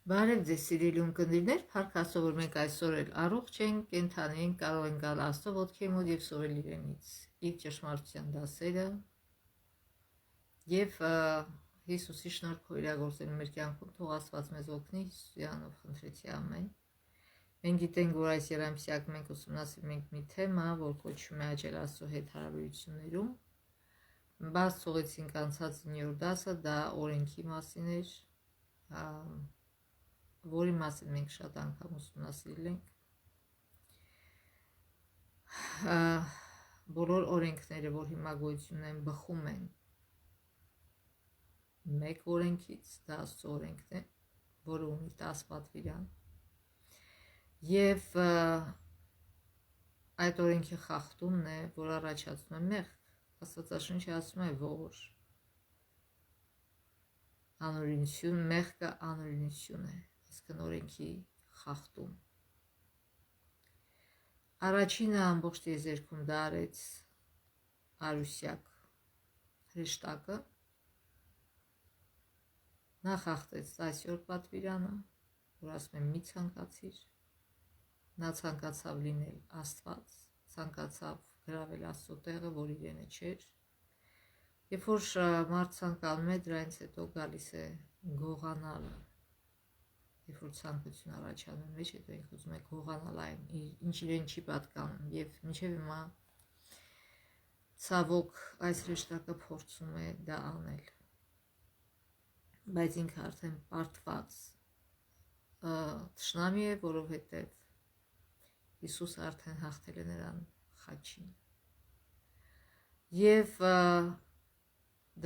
Բարև ձեզ սիրելի ունկնդիրներ, փառք Աստծո, որ մենք այսօր էլ առողջ ենք, կենդանի ենք, կարող ենք գալ Աստծո ոտքի մոտ եւ սովորել իրենից իր ճշմարտության դասերը եւ Հիսուսի շնորհքով իրագործել մեր կյանքում, թող Աստված մեզ օգնի, Հիսուսյանով խնդրեցի ամեն։ Մենք գիտենք, որ այս երամսյակ մենք ուսումնասիրում ենք մի թեմա, որ կոչվում է աճել Աստծո հետ հարաբերություններում։ Բաց թողեցինք անցած 9-րդ դասը, դա օրենքի մասին էր, որի մասին մենք շատ անգամ ուսումնասիրել ենք։ Բոլոր օրենքները, որ հիմա գոյություն ունեն, բխում են մեկ օրենքից, դա Աստծո օրենքն է, որը ունի 10 պատվիրան։ Եվ այդ օրենքի խախտումն է, որ առաջացնում է մեղք։ Աստվածաշունչը ասում է, որ անօրինություն, մեղքը անօրինություն է, այսինքն օրենքի խախտում։ Առաջինը ամբողջ տիեզերքում դա արեց Արուսյակ հրեշտակը, նա խախտեց 10-րդ պատվիրանը, որ ասում է մի ցանկացիր, նա ցանկացավ լինել Աստված, ցանկացավ գրավել Աստծո տեղը, որ իրենը չէր։ Երբ որ մարդ ցանկանում է, դրանից հետո գալիս է գողանալը։ Երբ որ ցանկություն առաջանում է մեջ, հետո ինքը ուզում է գողանալ այն, ինչ իրեն չի պատկանում, եւ մինչեւ հիմա ցավոք այս հրեշտակը փորձում է դա անել։ Բայց ինքը արդեն պարտված թշնամի է, որովհետեւ Հիսուսը արդեն հաղթել է նրան խաչին։ Եվ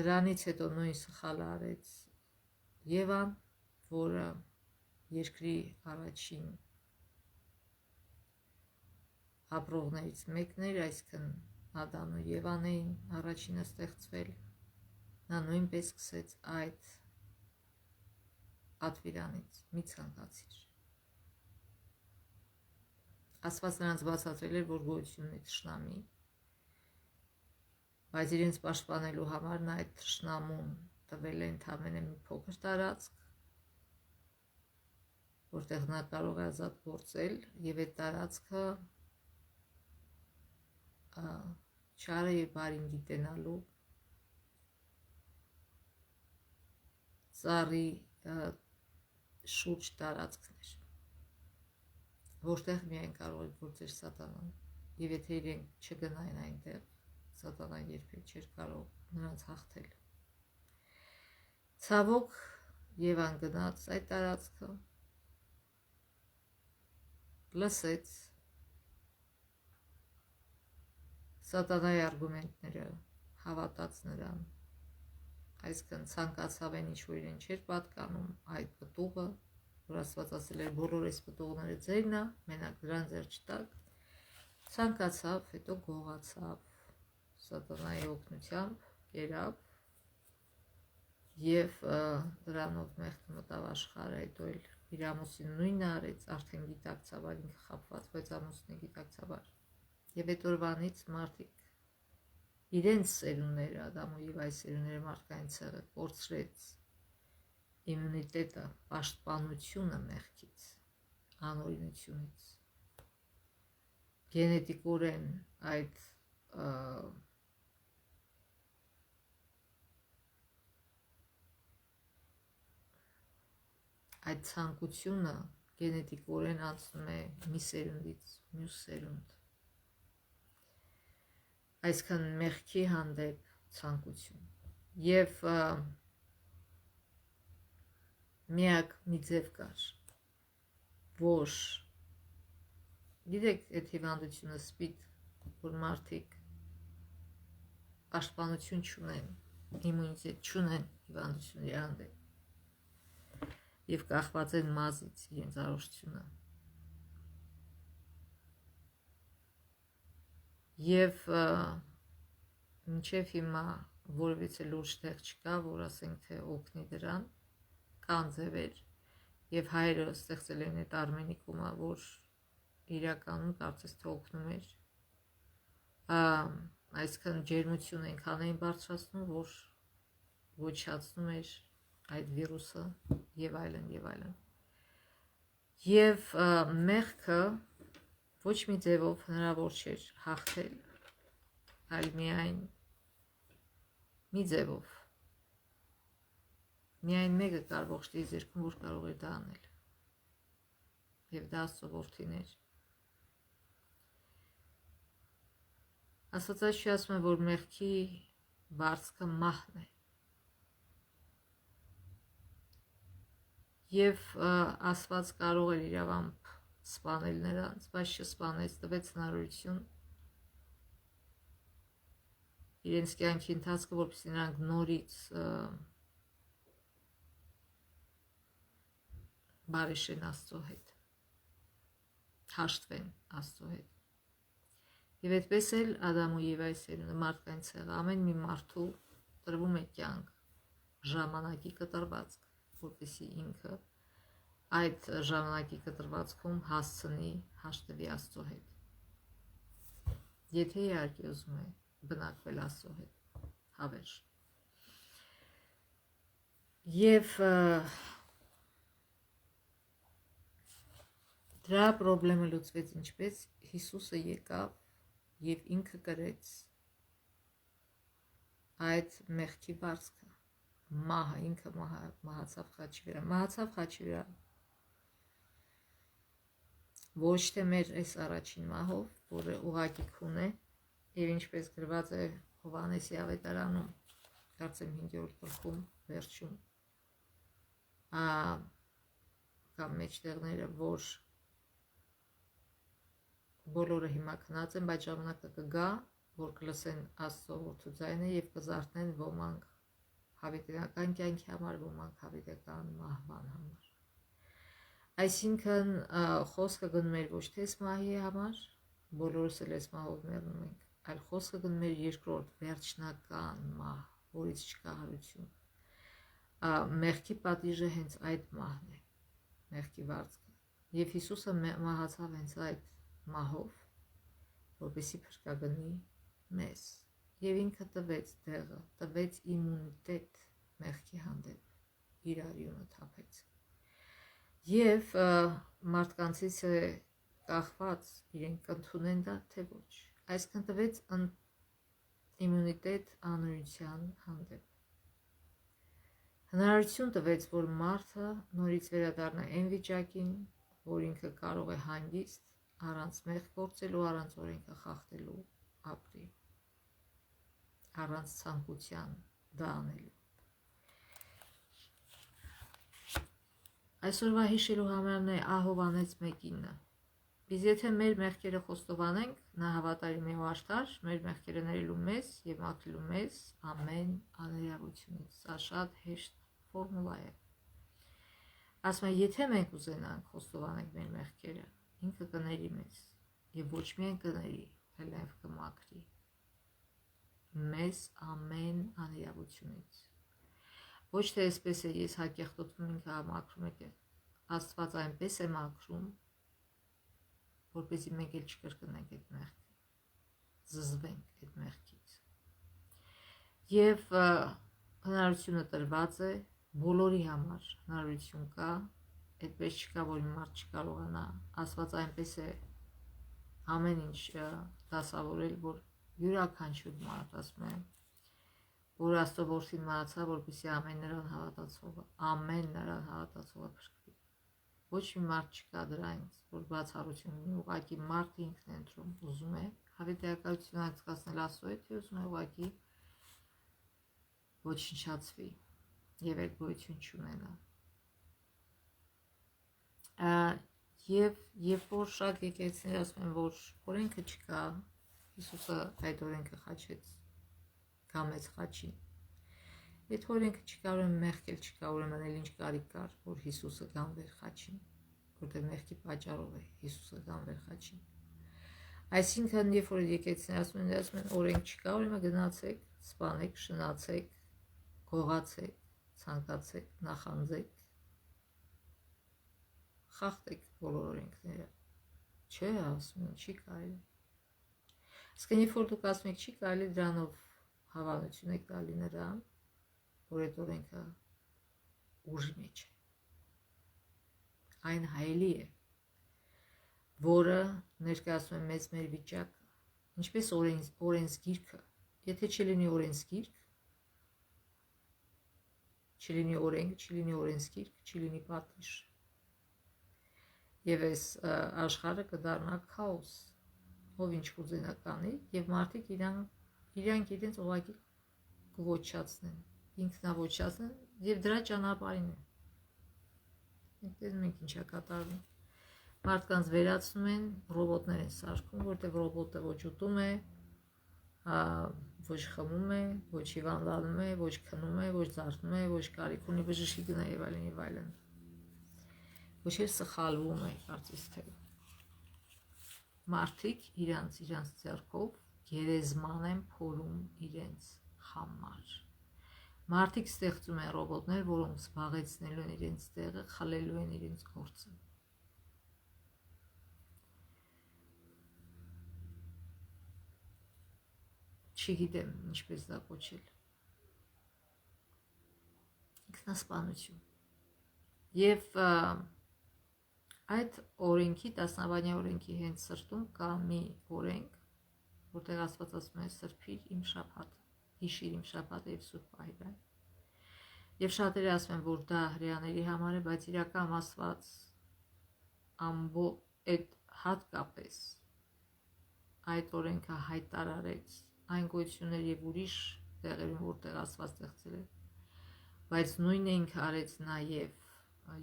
դրանից հետո նույն սխալը արեց Եվան, որը երկրի առաջին ապրողներից մեկն էր, այսինքն Ադամն ու Եվան էին առաջինը ստեղծվել։ Նա նույնպես սկսեց այդ պատվիրանից՝ մի ցանկացիր։ Աստված նրանց բացատրել էր, որ գոյություն ունի թշնամի, բայց իրենց պաշտպանելու համար նա այդ թշնամուն տվել է ընդամենը մի փոքր տարածք, որտեղ նա կարող է ազատ գործել, եւ այդ տարածքը չարը եւ բարին գիտենալու ծառի շուրջ տարածքն էր, որտեղ միայն կարող է գործել սատանան, եւ եթե իրենք չգնային այնտեղ, սատանան երբեք չէր կարող նրանց հաղթել։ Ցավոք Եվան գնաց այդ տարածքը, լսեց սատանայի արգումենտները, հավատաց նրան, այսինքն ցանկացավ այն, ինչ որ իրեն չէր պատկանում, այդ պտուղը, որ Աստված ասել էր բոլոր այս պտուղները ձերն է, մենակ դրան ձեռ չտաք, ցանկացավ, հետո գողացավ սատանայի օգնությամբ, կերավ եւ դրանով մեղքը մտավ աշխարհը, հետո էլ իր ամուսին նույնը արեց, արդեն գիտակցաբար ինքը խաբված, բայց ամուսինը գիտակցաբար։ Եվ այդ օրվանից մարդիկ իրենց սերունդները, Ադամ ու Եվայի սերունդները մարդկային ցեղը կորցրեց իմունիտետը, պաշտպանությունը մեղքից, անօրինությունից։ Գենետիկորեն այդ ցանկությունը գենետիկորեն անցնում է մի սերունդից մյուս սերունդ, այսքան մեղքի հանդեպ ցանկություն։ Եվ միակ մի ձև կար, որ գիտեք, այդ հիվանդությունը սպիտ, որ մարդիկ պաշտպանություն չունեն, իմունիտետ չունեն հիվանդությունների հանդեպ եւ կախված են մազից իրենց առողջությունը։ Եվ մինչև հիմա որևիցե լուրջ տեղ չկա, որ ասենք թե օգնի դրան, կան ձևեր, եւ հայրը ստեղծել են այդ Արմենիկումը, որ իրականում կարծես թե օգնում էր, այսքան ջերմություն այնքան էին բարձրացնում, որ ոչնչացնում էր այդ վիրուսը եւ այլն եւ այլն։ Եվ մեղքը ոչ մի ձևով հնարավոր չէր հաղթել, այլ միայն մի ձևով։ Միայն մեկը կար ողջ երկրում, որ կարող էր դա անել։ Եվ դա Աստծո որդին էր։ Աստվածաշունչը ասում է, որ մեղքի վարձքը մահն է։ Եվ Աստված կարող էր իրավամբ սպանել նրանց, բայց չսպանեց, տվեց հնարավորություն իրենց կյանքի ընթացքը, որպեսզի նրանք նորից բարեշեն Աստծո հետ, հաշտվեն Աստծո հետ։ Եվ այդպես էլ Ադամ ու Եվայի սերունդը մարդկային ցեղը ամեն մի մարդու տրվում է կյանք, ժամանակի կտրվածք, որպեսզի ինքը այդ ժամանակի կտրվածքում հասցնի հաշտվի Աստծո հետ։ Եթե իհարկե ուզում է բնակվել Աստծո հետ հավերժ։ Եվ դրա խնդրը լուծվեց ինչպես Հիսուսը եկավ եւ ինքը կրեց այդ մեղքի վարձքը, մահը, ինքը մահացավ խաչի վրա, ոչ թե մեր այս առաջին մահով, որը ուղղակի քուն է, եւ ինչպես գրված է Հովհաննեսի ավետարանում, կարծեմ 5-րդ գլխում վերջում, կամ մեջտեղները, որ բոլորը հիմա քնած են, բայց ժամանակը կգա, որ կլսեն Աստծո որդու ձայնը եւ կզարթնեն ոմանք հավիտենական կյանքի համար, ոմանք հավիտենական մահվան համար։ Այսինքն խոսքը գնում էր ոչ թե մահի համար, բոլորս էլ այս մահով մեռնում ենք, այլ խոսքը գնում էր երկրորդ վերջնական մահ, որից չկա հարություն։ Մեղքի պատիժը հենց այդ մահն է, մեղքի վարձքը։ Եվ Հիսուսը մահացավ հենց այդ մահով, որպեսզի փրկագնի մեզ։ Եվ ինքը տվեց դեղը, տվեց իմունիտետ մեղքի հանդեպ, իր արյունը թափեց։ Եվ մարդկանցից է կախված իրենք կընդունեն դա, թե ոչ։ Այսինքն տվեց իմունիտետ անօրության հանդեպ։ Հնարավորություն տվեց, որ մարդը նորից վերադառնա այն վիճակին, որ ինքը կարող է հանգիստ, առանց մեղք գործելու, առանց օրենքը խախտելու ապրի, առանց ցանկության դա անելու։ Այսօրվա հիշելու համարն է Ահով անեց մեկինը։ Biz եթե մեր մեղքերը խոստովանենք, նա հավատարիմ է ու արդար, մեր մեղքերը ներելու մեզ եւ մաքրելու մեզ ամեն անհրաժեշտությունից։ Սա շատ հեշտ ֆորմուլա է։ Ասում է, եթե մենք ուզենանք խոստովանենք մեր մեղքերը, ինքը կների մեզ եւ ոչ միայն կների, այլ նաեւ կմաքրի մեզ ամեն անհրաժեշտությունից։ Ոչ թե այսպես է, ես հակեղտոտվում ինքը մաքրում եք, Աստված այնպես է մաքրում, որպեսզի մենք էլ չկրկնենք այդ մեղքը, զզվենք այդ մեղքից։ Եվ հնարավորությունը տրված է բոլորի համար, հնարավորություն կա, այդպես չկա, որ մի մարդ չկարողանա, Աստված այնպես է ամեն ինչ դասավորել, որ յուրաքանչյուր մարդ, ասում է, որ Աստծո որդին մահացավ, որպեսզի ամեն նրան հավատացողը փրկվի։ Ոչ մի մարդ չկա դրանից, որ բացառություն ունի, ուղղակի մարդը ինքն է ընտրում, ուզում է հավիտենականություն անցկացնել Աստծո հետ, ուզում է ուղղակի ոչնչացվի եւ այդ գոյություն չունենա։ Եվ որ շատ եկեղեցիներ ասում են, որ օրենքը չկա, Հիսուսը այդ օրենքը խաչեց, կամեց խաչին։ Այդ օրենքը չկա, ուրեմն մեղք էլ չկա, ուրեմն էլ ինչ կարիք կար, որ Հիսուսը գանվեր խաչին, որտեղ մեղքի պատճառով է Հիսուսը գանվեր խաչին։ Այսինքն, երբ որ եկեղեցիները ասում են օրենք չկա, ուրեմն գնացեք, սպանեք, շնացեք, գողացեք, ցանկացեք, նախանձեք, խախտեք բոլոր օրենքները։ Չէ, ասում են, չի կարելի։ Իսկ երբ որ դուք ասում եք չի կարելի, դրանով հավանություն եք տալի նրան, որ այդ օրենքը ուժի մեջ է։ Այն հայելի է, որը ներկայացնում է մեզ մեր վիճակը, ինչպես օրենսգիրքը, եթե չլինի օրենսգիրք, չլինի օրենք, չլինի օրենսգիրք, չլինի պատիժ, եւ այս աշխարհը կդառնա քաոս, ով ինչ կուզենա կանի, եւ մարդիկ իրանք իրենց ուղղակի կոչացնեն, ինքնավոչացնեն եւ դրա ճանապարհին է։ Մենք ինչա կատարվում։ Մարդկանց վերացնում են, ռոբոտներ են սարքում, որտեղ ռոբոտը ոչ ուտում է, ոչ խմում է, ոչ հիվանդանում է, ոչ քնում է, ոչ զարթնում է, ոչ կարիք ունի բժշկի գնա եւ այլն, ոչ էլ սխալվում է, կարծես թե մարդիկ իրանց ձեռքով գերեզման են փորում իրենց համար։ Մարդիկ ստեղծում են ռոբոտներ, որոնք զբաղեցնելու են իրենց տեղը, խլելու են իրենց գործը։ Չգիտեմ ինչպես դա կոչել։ Ինքնասպանություն։ Եվ այդ օրենքի, 10-ամյա օրենքի հենց սրտում կա մի օրենք, որտեղ Աստված ասում է սրբիր իմ շաբաթը, հիշիր իմ շաբաթը եւ սուրբ պահիր այն։ Եվ շատերը ասում են, որ դա հրեաների համար է, բայց իրական Աստված այդ հատկապես այդ օրենքը հայտարարեց այն գոյություններ եւ ուրիշ տեղերում, որտեղ Աստված ստեղծել է, բայց նույնը ինքը արեց նաեւ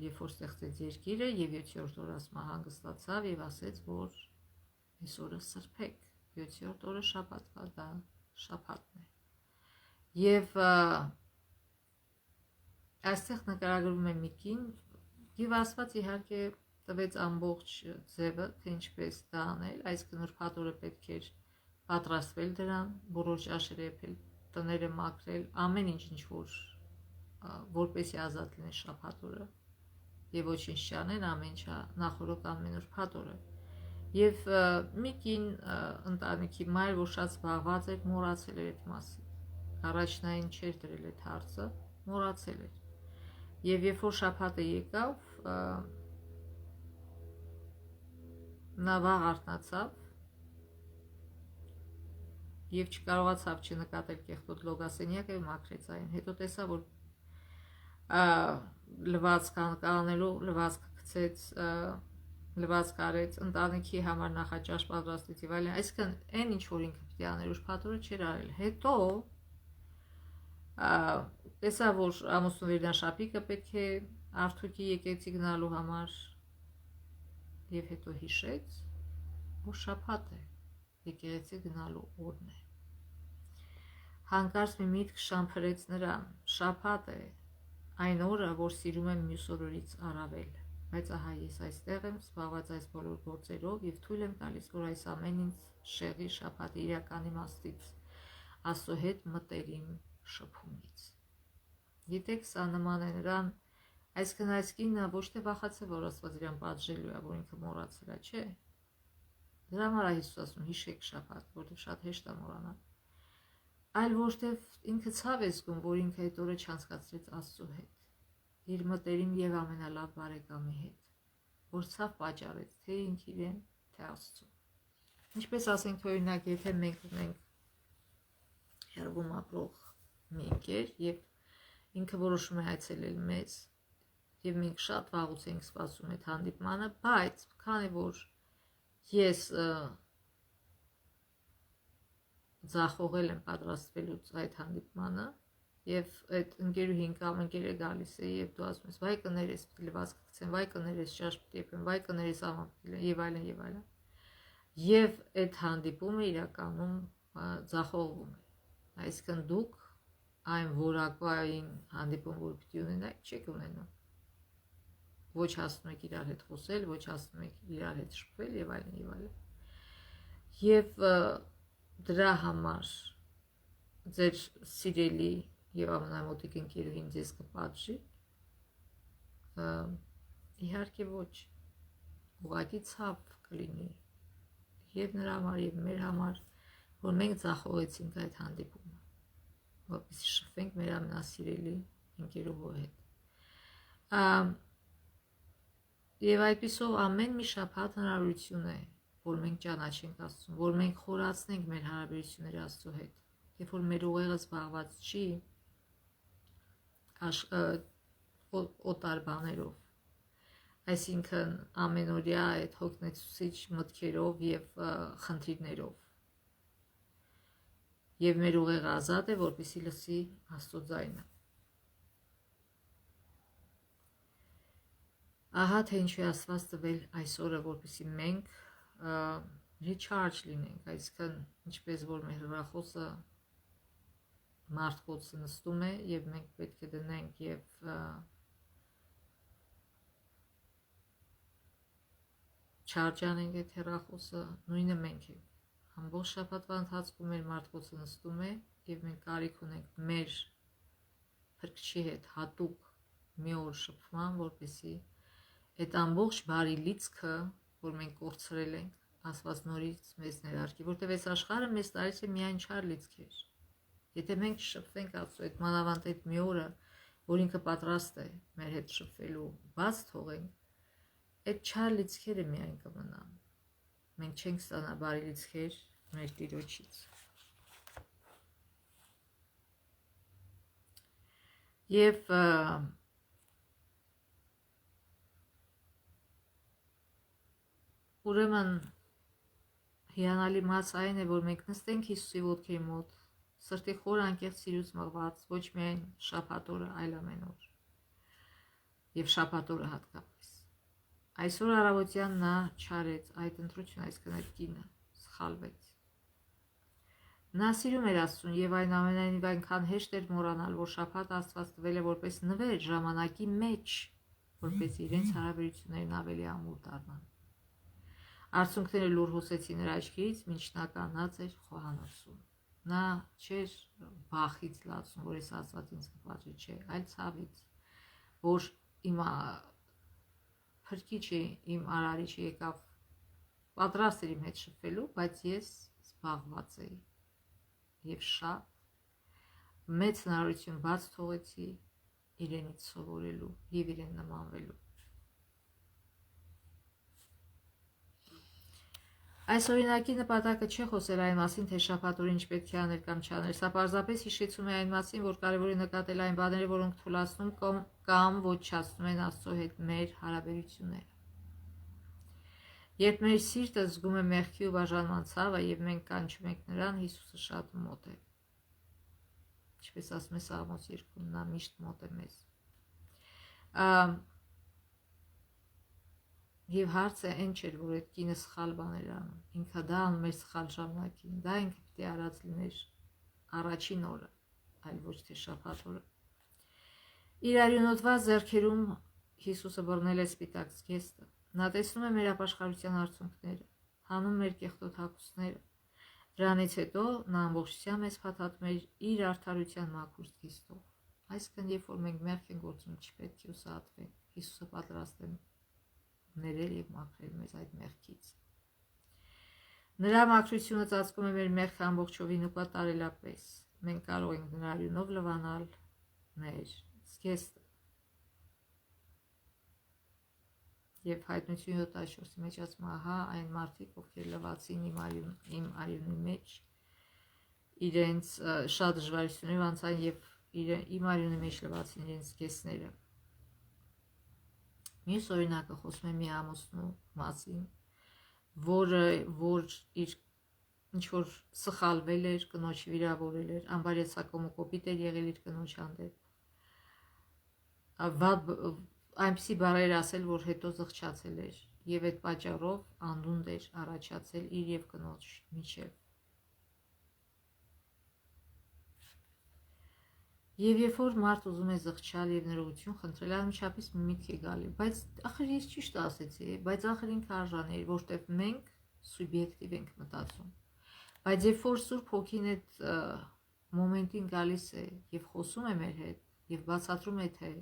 երբ որ ստեղծեց երկիրը եւ 7-րդ օրը ասма հանգստացավ եւ ասեց, որ այս օրը սրբեք, 7-րդ օրը շաբաթվա, դա շաբաթն է։ Եվ այստեղ նկարագրվում է մի կին, եւ Աստված իհարկե տվեց ամբողջ ձևը, թե ինչպես դա անել, այսինքն ուրբաթ օրը պետք էր պատրաստվել դրան, բոլոր ճաշերը եփել, տները մաքրել, ամեն ինչ որ որպեսի ազատ լինի շաբաթ օրը եւ ոչինչ չանեն, ամեն ինչ նախորդ անմեն ուրբաթ օրը։ Եվ մի կին ընտանիքի մայր, որ շատ զբաղված էր, մոռացել էր այդ մասին, առաջնային չէր դրել այդ հարցը, մոռացել էր։ Եվ երբ որ շաբաթը եկավ, նա վաղ արթնացավ եւ չկարողացավ չնկատել կեղտոտ լոգասենյակը եւ մաքրեց այն։ Հետո տեսավ, որ լվացք կանելու, լվացք գցեց, լվացք արեց, ընտանիքի համար նախաճաշ պատրաստեց եւ այլն, այսինքն այն ինչ որ ինքը պիտի աներ ուրբաթ օրը չէր արել։ Հետո տեսավ, որ ամուսնու վերնաշապիկը պետք է արթուկի եկեղեցի գնալու համար եւ հետո հիշեց, որ շաբաթ է, եկեղեցի գնալու օրն է։ Հանկարծ մի միտք շամփրեց նրան, շաբաթ է, այն օրը, որ սիրում եմ մյուս օրերից առավել, բայց ահա ես այստեղ եմ զբաղված այս բոլոր գործերով եւ թույլ եմ տալիս, որ այս ամեն ինձ շեղի շաբաթի իրական իմաստից, Աստծո հետ մտերիմ շփումից։ Գիտեք, սա նման է նրան, այսինքն այս կինը ոչ թե վախացել, որ Աստված իրան պատժելու է, որ ինքը մոռացել է, չէ։ Դրա համար Հիսուս ասում հիշեք շաբաթ, որտեղ շատ հեշտ է մոռանալ, այլ որտեղ ինքը ցավ է զգում, որ ինքը այդ օրը չանցկացրեց Աստծո հետ, իր մտերիմ եւ ամենալավ բարեկամի հետ, որ ցավ պատճառեց թե ինք իրեն, թե Աստծո։ Ինչպես ասենք, օրինակ, եթե մենք ունենք հեռվում ապրող մի ընկեր եւ ինքը որոշում է այցելել մեզ եւ մենք շատ վաղուց ենք սպասում այդ հանդիպմանը, բայց քանի որ ես ձախողել եմ պատրաստվելուց այդ հանդիպմանը եւ այդ ընկերուհին կամ ընկերը գալիս է եւ դու ասում ես վայ կներես պիտի լվացք գցեմ, վայ կներես ճաշ պիտի եփեմ, վայ կներես աղան պիտի եւ այլն եւ այդ հանդիպումը իրականում ձախողվում է, այսինքն դուք այն որակային հանդիպում, որ պիտի ունենաք, չեք ունենում, ոչ հասնում եք իրար հետ խոսել, ոչ հասնում եք իրար հետ շփվել եւ այլն եւ դրա համար ձեր սիրելի եւ ամենամոտիկ ընկերուհին ձեզ կպատժի, իհարկե ոչ, ուղղակի ցավ կլինի եւ նրա համար եւ մեր համար, որ մենք ձախողեցինք այդ հանդիպումը, որպեսզի շփվենք մեր ամենասիրելի ընկերուհու հետ։ Եվ այդպիսով ամեն մի շաբաթ հնարավորություն է, որ մենք ճանաչենք Աստծուն, որ մենք խորացնենք մեր հարաբերությունները Աստծո հետ։ Երբ որ մեր ուղեղը զբաղված չի օտար բաներով, այսինքն ամենօրյա այդ հոգնեցուցիչ մտքերով եւ խնդիրներով, եւ մեր ուղեղը ազատ է, որպեսզի լսի Աստծո ձայնը։ Ահա թե ինչու է Աստված տվել այս օրը, որպեսզի մենք recharge լինենք, այսինքն ինչպես որ մեր հեռախոսը մարդկոցը նստում է եւ մենք պետք է դնենք եւ charge անենք այդ հեռախոսը, նույնը մենք ենք։ Ամբողջ շաբաթվա ընթացքում մեր մարդկոցը նստում է եւ մենք կարիք ունենք մեր փրկչի հետ հատուկ մի օր շփման, որպեսզի այդ ամբողջ բարի լիցքը, որ մենք կորցրել ենք, Աստված նորից մեզ ներարկի, որտեղ այս աշխարհը մեզ տալիս է միայն չար լիցքեր։ Եթե մենք շփվենք Աստծո հետ, մանավանդ այդ մի օրը, որ ինքը պատրաստ է մեր հետ շփվելու, բաց թողենք, այդ չար լիցքերը միայն կմնան։ Մենք չենք ստանա բարի լիցքեր մեր Տիրոջից։ Եվ ուրեմն հիանալի մաս այն է, որ մենք նստենք Հիսուսի ոտքի մոտ, սրտի խոր անկեղծ սիրուց մղված, ոչ միայն շաբաթ օրը, այլ ամեն օր։ Եվ շաբաթ օրը հատկապես։ Այսօր առավոտյան նա չարեց այդ ընտրությունը, այսինքն այդ կինը սխալվեց։ Նա սիրում էր Աստծուն եւ այնուամենայնիվ այնքան հեշտ էր մոռանալ, որ շաբաթ Աստված տվել է որպես նվեր ժամանակի մեջ, որպես իրենց հարաբերություններն ավելի ամուր դառնան։ Արցունքները լուր հոսեցի նրա աչքից, մինչ նա կանած էր խոհանոցում։ Նա չէր վախից լացում, որ այս Աստված ինձ կպատժի, չէ, այլ ցավից, որ իմ փրկիչը, իմ արարիչը եկավ, պատրաստ էր իմ հետ շփվելու, բայց ես զբաղված էի եւ շատ մեծ հնարավորություն բաց թողեցի իրենից սովորելու եւ իրեն նմանվելու։ Այս օրինակի նպատակը չէ խոսել այն մասին, թե շաբաթ օրը ինչ պետք է անել կամ չանել, սա պարզապես հիշեցում է այն մասին, որ կարևոր է նկատել այն բաները, որոնք թուլացնում կամ ոչնչացնում են Աստծո հետ մեր հարաբերությունները։ Երբ մեր սիրտը զգում է մեղքի ու բաժանման ցավը եւ մենք կանչում ենք նրան, Հիսուսը շատ մոտ է։ Ինչպես ասում է Սաղմոս 2-ում, նա միշտ մոտ է մեզ։ Եվ հարցը այն չէր, որ այդ կինը սխալ բան էր անում, ինքը դա անում էր սխալ ժամանակին, դա ինքը պիտի արած լիներ առաջին օրը, այլ ոչ թե շաբաթ օրը։ Իր արյունոտված ձեռքերում Հիսուսը բռնել է սպիտակ զգեստը, նա տեսնում է մեր ապաշխարության արցունքները, հանում մեր կեղտոտ հագուստները, դրանից հետո նա ամբողջությամբ մեզ փաթաթում է իր արդարության մաքուր զգեստով։ Այսինքն, երբ որ մենք մեղք ենք գործում, չպետք է ուսահատվենք, Հիսուսը պատրաստ է ներել եւ մաքրել մեզ այդ մեղքից։ Նրա մաքրությունը ծածկում է մեր մեղքը ամբողջովին ու կատարելապես։ Մենք կարող ենք նրա արյունով լվանալ մեր զգեստը։ Եվ Հայտնություն 7:4-ի մեջ ասում է, ահա այն մարդիկ, ովքեր լվացին իմ արյունի մեջ, իրենց շատ դժվարություններ անցան եւ իմ արյունի մեջ լվացին իրենց զգեստները։ Մյուս օրինակը խոսում է մի ամուսնու մասին, որ իր ինչ-որ սխալվել էր, կնոջ վիրավորել էր, անբարյացակամ ու կոպիտ էր եղել իր կնոջ հանդեպ։ Այնպիսի բառեր ասել, որ հետո զղջացել էր եւ այդ պատճառով անդունդ էր առաջացել իր եւ կնոջ միջեւ։ Եվ երբ որ մարդ ուզում է զղջալ եւ ներողություն խնդրել, անմիջապես մի միտք է գալի, բայց ախր ես ճիշտ ասեցի, բայց ախր ինքը արժանի էր, որտեվ մենք սուբյեկտիվ ենք մտածում։ Բայց երբ որ Սուրբ Հոգին այդ մոմենտին գալիս է եւ խոսում է մեր հետ եւ բացատրում է, թե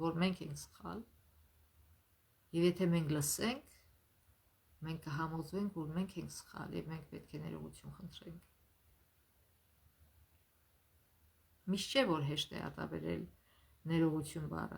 որ մենք ենք սխալ, եւ եթե մենք լսենք, մենք կհամոզվենք, որ մենք ենք սխալ եւ մենք պետք է ներողություն խնդրենք։ Միշտ չէ, որ հեշտ է արտաբերել ներողություն բառը։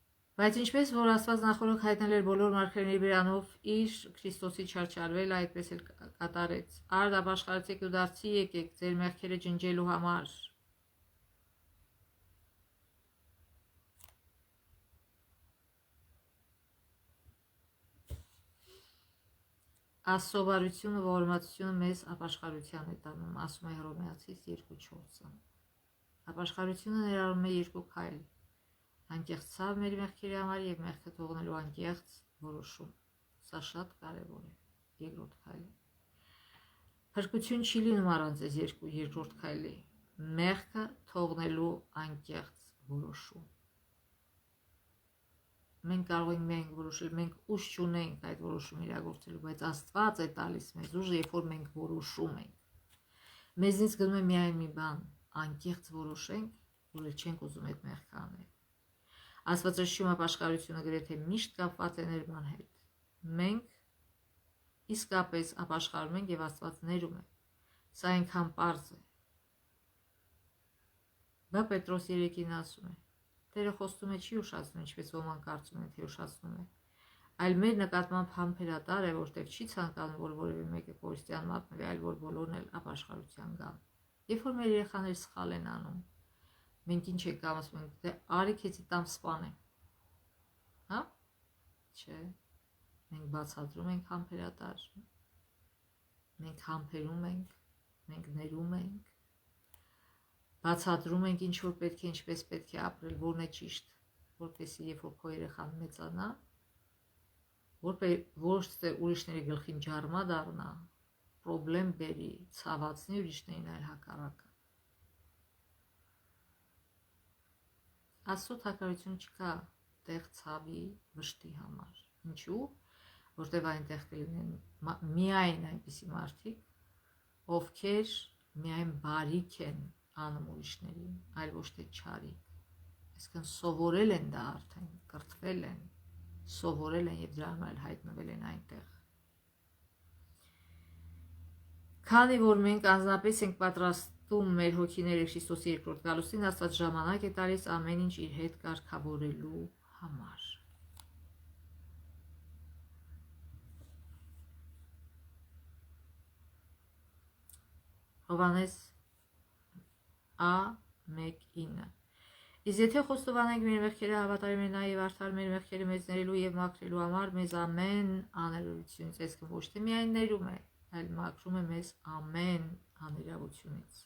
Բայց ինչպես որ Աստված նախորդ հայտնել էր բոլոր մարգարեների բերանով իր Քրիստոսի չարչարվել, այդպես էլ կատարեց։ Արդ ապաշխարեցեք ու դարձի եկեք ձեր մեղքերը ջնջելու համար։ Աստծո ողորմածությունը մեզ ապաշխարության է տանում, ասում է Հռոմեացիս 2:4-ը։ Ապաշխարությունը ներառում է երկու քայլ՝ անկեղծ ցավ մեր մեղքերի համար եւ մեղքը թողնելու անկեղծ որոշում։ Սա շատ կարևոր է։ Երկրորդ քայլը։ Փրկություն չի լինում առանց այս երկրորդ քայլի՝ մեղքը թողնելու անկեղծ որոշում։ Մենք կարող ենք միայն որոշել, մենք ուժ չունենք այդ որոշումը իրագործելու, բայց Աստված է տալիս մեզ ուժ, երբ որ մենք որոշում ենք։ Մեզնից գնում է միայն մի բան՝ անկեղծ որոշենք, որ չենք ուզում այդ մեղքը անել։ Աստվածաշունչում ապաշխարությունը գրեթե միշտ կապված է ներման հետ։ Մենք իսկապես ապաշխարում ենք եւ Աստված ներում է։ Սա այնքան պարզ է։ Բա Պետրոս 3-ին ասում է. Տերը խոստում է չի ուշացնում, ինչպես ոմանք կարծում են, թե ուշացնում է, այլ մեր նկատմամբ համբերատար է, որտեղ չի ցանկանում, որ որևէ մեկը կորստյան մատնվի, այլ որ բոլորն էլ ապաշխարության գան։ Երբ որ մեր երեխաները սխալ են անում, մենք ինչ ենք ասում ենք, թե արի քեզի տամ սպանեմ։ Հա? Չէ։ Մենք բացատրում ենք համբերատար։ Մենք համբերում ենք, մենք ներում ենք, բացատրում ենք ինչ որ պետք է, ինչպես պետք է ապրել, որն է ճիշտ, որպեսզի երբ որ քո երեխան մեծանա, ոչ թե ուրիշների գլխին ջարմա դառնա, պրոբլեմ բերի, ցավացնի ուրիշներին, այլ հակառակը։ Աստծո թակարություն չկա տեղ ցավի, վշտի համար։ Ինչու՞։ Որտեղ այնտեղ կլինեն միայն այնպիսի մարդիկ, ովքեր միայն բարիք են անում ուրիշներին, այլ ոչ թե չարիք։ Այսինքն սովորել են դա արդեն, կրթվել են, սովորել են եւ դրա համար հայտնվել են այնտեղ։ Քանի որ մենք անձնապես ենք պատրաստում մեր հոգիները Քրիստոսի երկրորդ գալուստին, Աստված ժամանակ է տալիս ամեն ինչ իր հետ կարգավորելու համար։ Հովհաննես A1:9 Իսկ եթե խոստովանենք մեր մեղքերը, հավատարիմ է նա եւ արդար մեր մեղքերը մեզ ներելու եւ մաքրելու համար, մեզ ամեն աներությունից, այսինքն ոչ թե միայն ներում է, այլ մաքրում է մեզ ամեն անիրավությունից։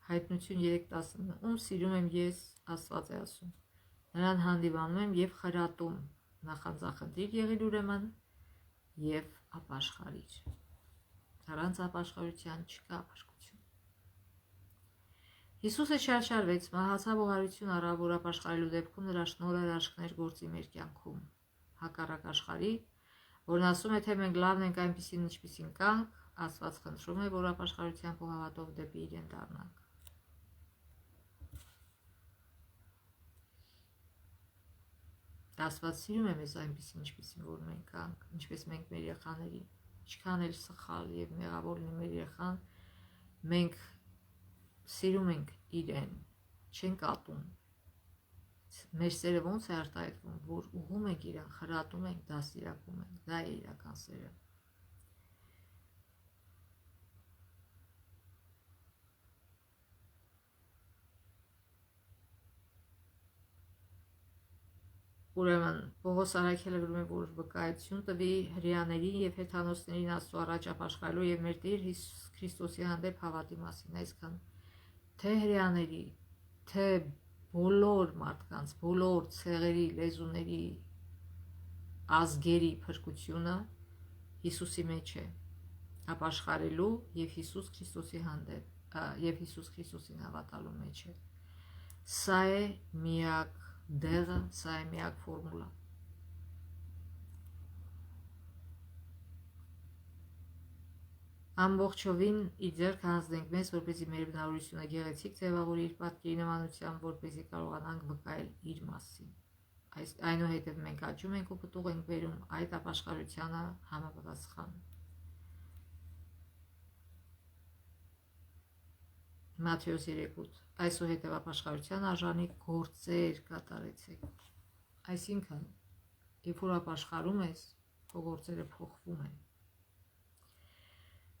Հայտնություն 3:19 Ում սիրում եմ ես, Աստված է ասում։ Նրան հանդիպանում եմ եւ խրատում, նախանձախնդիր եղիր ուրեմն եւ ապաշխարիր։ Առանց ապաշխարության չկա փրկություն։ Հիսուսը չարչարվեց, մահացավ ու հարություն առավ, որ ապաշխարելու դեպքում նրա շնորհը հրաշքներ գործի մեր կյանքում։ Հակառակ աշխարհի, որն ասում է, թե մենք լավն ենք այնպիսին, ինչպիսին կանք, Աստված խնդրում է, որ ապաշխարությամբ ու հավատով դեպի իրեն դառնանք։ Աստված սիրում է մեզ այնպիսին, ինչպիսին որ մենք կանք, ինչպես մենք մեր երեխաներին, ինչքան էլ սխալ եւ մեղավոր լինի մեր երեխան, մենք սիրում ենք իրեն, չենք ատում։ Մեր սերը ոնց է արտահայտվում, որ ուղում ենք իրան, խրատում ենք, դաստիարակում ենք, դա է իրական սերը։ Ուրեմն Պողոս Արաքելը գրում է, որ վկայություն տվի հրեաներին եւ հեթանոսներին Աստծո առաջ ապաշխարելու եւ մեր Տեր Հիսուս Քրիստոսի հանդեպ հավատի մասին, այսքան թե հրեաների, թե բոլոր մարդկանց, բոլոր ցեղերի, լեզուների, ազգերի փրկությունը Հիսուսի մեջ է, ապաշխարելու եւ Հիսուս Քրիստոսի հանդեպ եւ Հիսուս Քրիստոսին հավատալու մեջ է։ Սա է միակ դեղը, սա է միակ ֆորմուլա։ Ամբողջովին իր ձեռքը հանձնենք մեզ, որպեսզի մեր բնավորությունը գեղեցիկ ձևավորի իր պատկերի նմանությամբ, որպեսզի կարողանանք վկայել իր մասին։ Այնուհետև մենք աճում ենք ու պտուղ ենք բերում այդ ապաշխարությանը համապատասխան։ Մատթեոս 3:8 այսուհետև ապաշխարության արժանի գործեր կատարեցեք։ Այսինքն, երբ որ ապաշխարում ես, քո գործերը փոխվում են։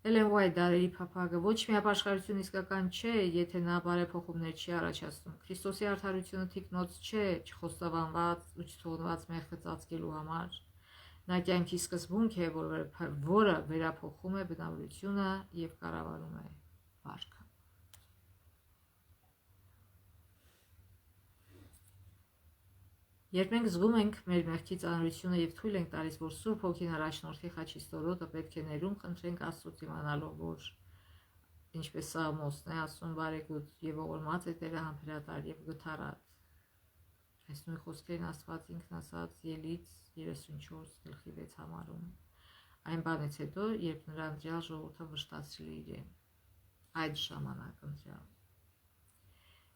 Էլեն Ուայթ դարերի փափագը ոչ մի ապաշխարություն իսկական չէ, եթե նա բարեփոխումներ չի առաջացնում։ Քրիստոսի արդարությունը թիկնոց չէ, չխոստովանված ու չթողնված մեղքը ծածկելու համար։ Նա կյանքի սկզբունք է, որը վերափոխում է բնավորությունը եւ կառավարում է վարքը։ Երբ մենք զգում ենք մեր մեղքի ծանրությունը եւ թույլ ենք տալիս, որ Սուրբ Հոգին առաջնորդի խաչի ստորոտը, պետք է ներում խնդրենք Աստծուց իմանալով, որ ինչպես Սաղմոսն է ասում, բարեգութ եւ ողորմած է Տերը համբերատար եւ գթառատ։ Այս նույն խոսքերն Աստված ինքն ասաց Ելից 34:6 համարում։ Այն բանից հետո, երբ նրա ընտրյալ ժողովուրդը վշտացրել է իրեն, այդ ժամանակ ընտրյալ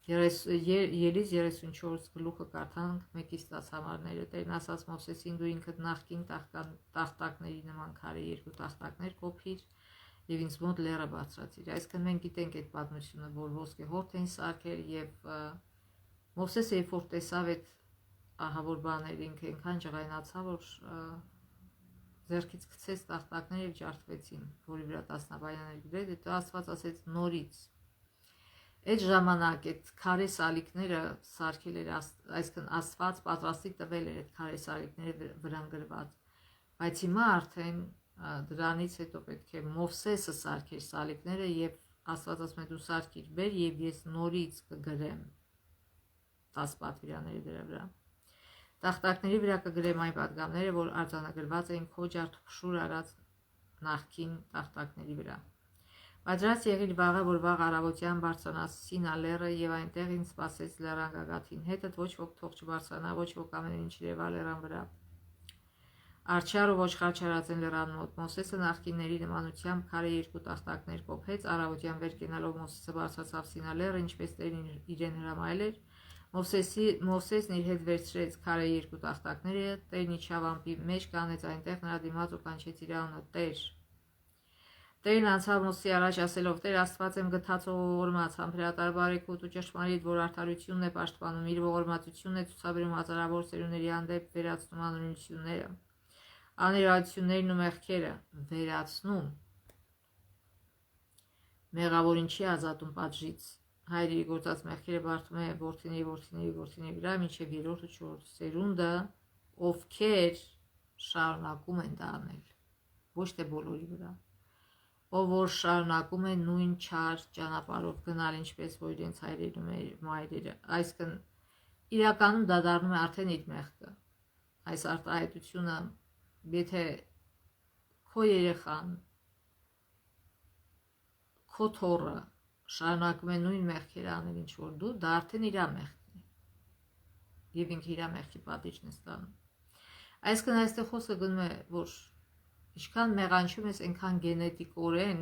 Ելից 34 գլուխը կարդանք 1-10 համարները։ Տերն ասաց Մովսեսին, դու ինքդ նախկին տախտակների նման քարե 2 տախտակներ կոփիր եւ ինձ մոտ լեռը բարձրացիր։ Այսինքն մենք գիտենք այդ պատմությունը, որ ոսկե հորդ էին սարքել եւ Մովսեսը երբ որ տեսավ այդ ահավոր բաները, ինքը այնքան ջղայնացավ, որ ձեռքից գցեց տախտակները եւ ջարդվեցին, որի վրա տասնաբանյաներ գրել, հետո Աստված ասեց նորից այդ ժամանակ այդ քարե սալիկները սարքել էր, այսինքն Աստված պատրաստի տվել էր այդ քարե սալիկները վրան գրված, բայց հիմա արդեն դրանից հետո պետք է Մովսեսը սարքեր սալիկները եւ Աստված ասում է դու սարքիր բեր եւ ես նորից կգրեմ 10 պատվիրանների դրա վրա։ Տախտակների վրա կգրեմ այն պատգամները, որ արձանագրված էին քո ջարդուփշուր արած նախքին տախտակների վրա։ Պատրաստ եղիր վաղը, որ վաղ առավոտյան բարձրանաս Սինա լեռը եւ այնտեղ ինձ սպասեց լեռան գագաթին։ Հետդ ոչ ոք թող չբարձրանա, ոչ ոք ամեն ինչ երևա լեռան վրա։ Արջար ու ոչխար չարած են լեռան մոտ։ Մովսեսը նախկինների նմանությամբ քարե 2 տախտակներ կոփեց, առավոտյան վեր կենալով Մովսեսը բարձրացավ Սինա լեռը, ինչպես Տերն իրեն հրամայել էր։ Մովսեսն իր հետ վերցրեց քարե 2 տախտակները, Տերն իջավ ամպի մեջ, կանեց այնտեղ նրա դիմաց ու կանչեց իր անունը Տեր։ Տերն անցավ Մովսեսի առաջ ասելով. Տեր Աստված եմ գթացող ողորմած, համբերատար բարեգութ ու ճշմարիտ, որ արդարությունն է պաշտպանում, իր ողորմածությունն է ցուցաբերում հազարավոր ծերունների հանդեպ, վերացնում անօրենությունները, աներադություններն ու մեղքերը, վերացնում, մեղավորին չի ազատում պատժից, հայրերի գործած մեղքերը բարդում է որդիների վրա, մինչև 3-րդ ու 4-րդ սերունդը, ովքեր շարունակում են դա անել, ոչ թե բոլորի վրա, ով որ շարունակում են նույն չար ճանապարհով գնալ, ինչպես որ իրենց հայրերն ու մայրերը, այսինքն իրականում դա դառնում է արդեն իր մեղքը։ Այս արտահայտությունը, եթե քո երեխան, քո թոռը շարունակում է նույն մեղքերը անել, ինչ որ դու, դա արդեն իր մեղքն է եւ ինքը իր մեղքի պատիժն է ստանում։ Այսինքն այստեղ խոսքը գնում է, որ ինչքան մեղանչում ես, այնքան գենետիկորեն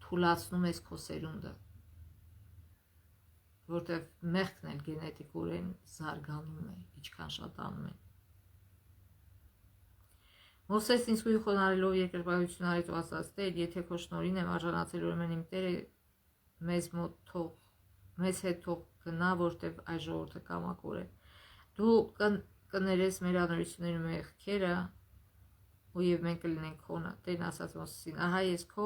թուլացնում ես քո սերունդը, որտեղ մեղքն էլ գենետիկորեն զարգանում է, ինչքան շատանում է։ Մովսեսն ինձ գույն խոնարհելով երկրպագություն արեց ու ասաց. Տեր, եթե քո շնորհին եմ արժանացել, ուրեմն իմ Տերը մեզ հետ թող գնա, որտեղ այս ժողովուրդը կամակոր է։ Դու կներես մեր անօրենությունները ու մեղքերը, ու եւ մենք կլինենք քոնը։ Տերն ասաց Մովսեսին. ահա ես քո